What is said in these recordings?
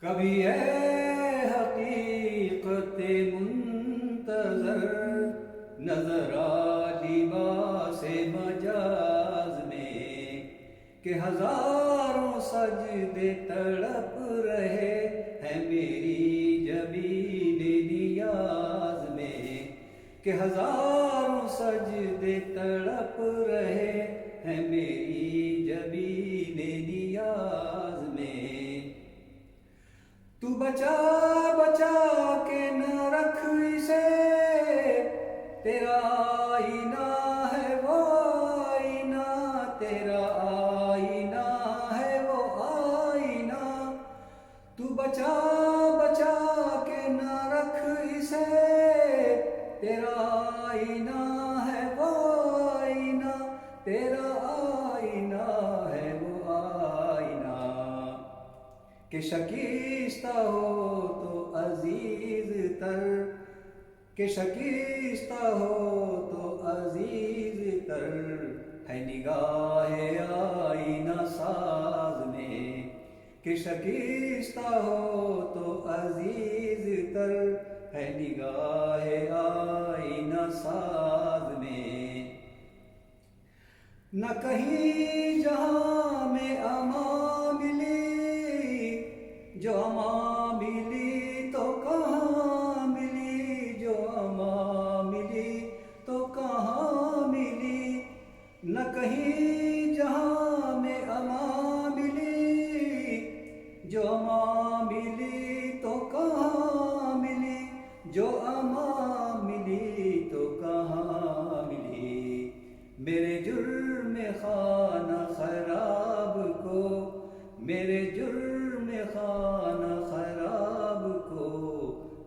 کبھی اے حقیقت منتظر نظر آ لباس مجاز میں کہ ہزاروں سجدے تڑپ رہے ہیں میری جبین نیاز میں، کہ ہزاروں سجدے تڑپ رہے ہیں میری جبین نیاز میں۔ تو بچا بچا کے نہ رکھ اسے، تیرا آئینہ ہے وہ آئینہ، تیرا آئینہ ہے وہ آئینہ۔ تو بچا بچا کے نہ رکھ اسے، تیرا آئینہ ہے وہ آئینہ، تیرا آئینہ ہے وہ آئینہ۔ کہ شکستہ ہو تو عزیز تر، کہ شکستہ ہو تو عزیز تر ہے نگاہ آئینہ ساز میں، کہ شکستہ ہو تو عزیز تر ہے نگاہ آئینہ ساز میں۔ نہ کہیں جہاں میں امان ملی، جو امان ملی تو کہاں ملی، جو امان ملی تو کہاں ملی۔ نہ کہیں جہاں میں امان ملی، جو امان ملی تو کہاں ملی، جو امان ملی تو کہاں ملی۔ میرے جرم خانہ خراب کو، میرے جرم خانہ خراب کو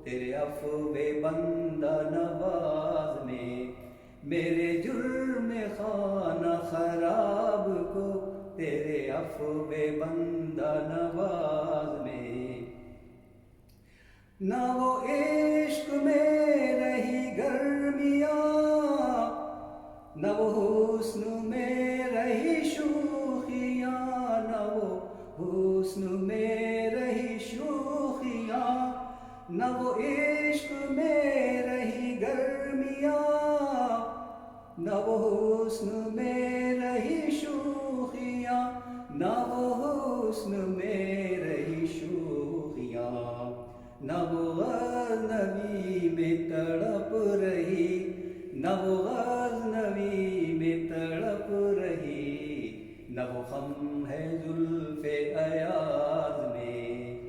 تیرے عفو بندہ نواز میں، میرے جرم خانہ خراب کو تیرے عفو بندہ نواز میں۔ نہ وہ عشق میں رہی گرمیاں، نہ وہ حسن میں رہی شوخیاں، نہ وہ حسن میں رہی شوخیاں، نہ وہ عشق میں رہی گرمیاں، نہ وہ حسن میں رہی شوخیاں، نہ وہ حسن میں رہی شوخیاں۔ نہ وہ غزنوی میں تڑپ رہی، نہ وہ غزنوی میں تڑپ رہی، نہ وہ خم ہے زلف ایاز میں،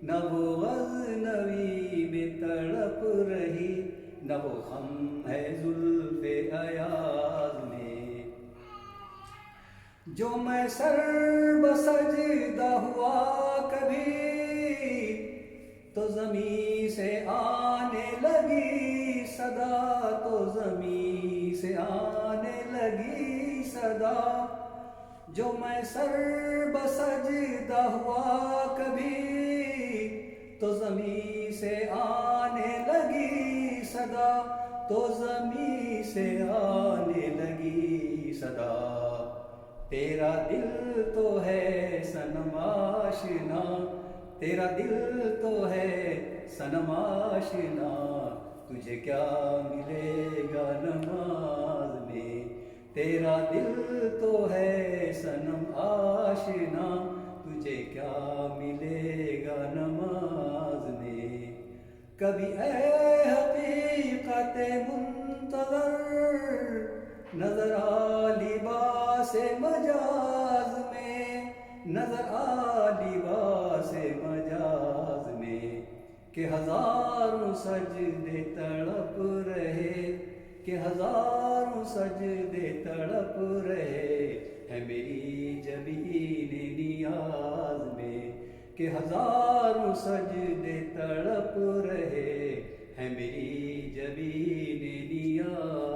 نہ وہ غزنوی میں تڑپ رہی، نہ وہ خم ہے زلف ایاز میں۔ جو میں سر بسجدہ ہوا کبھی، تو زمین سے آنے لگی صدا، تو زمین سے آنے لگی صدا۔ جو میں سر بسجدہ ہوا کبھی، تو زمین سے آنے لگی صدا، تو زمین سے آنے لگی صدا۔ تیرا دل تو ہے صنم آشنا، تیرا دل تو ہے صنم آشنا، تجھے کیا ملے گا نماز میں۔ تیرا دل تو ہے صنم آشنا، تجھے کیا ملے گا نماز میں۔ کبھی اے حقیقت منتظر نظر آ لباس مجاز میں، نظر آ لباس مجاز میں، کہ ہزاروں سجدے تڑپ رہے، کہ ہزاروں سجدے تڑپ رہے ہیں میری جبین نیاز میں، کہ ہزاروں سجدے تڑپ رہے ہیں میری جبین نیاز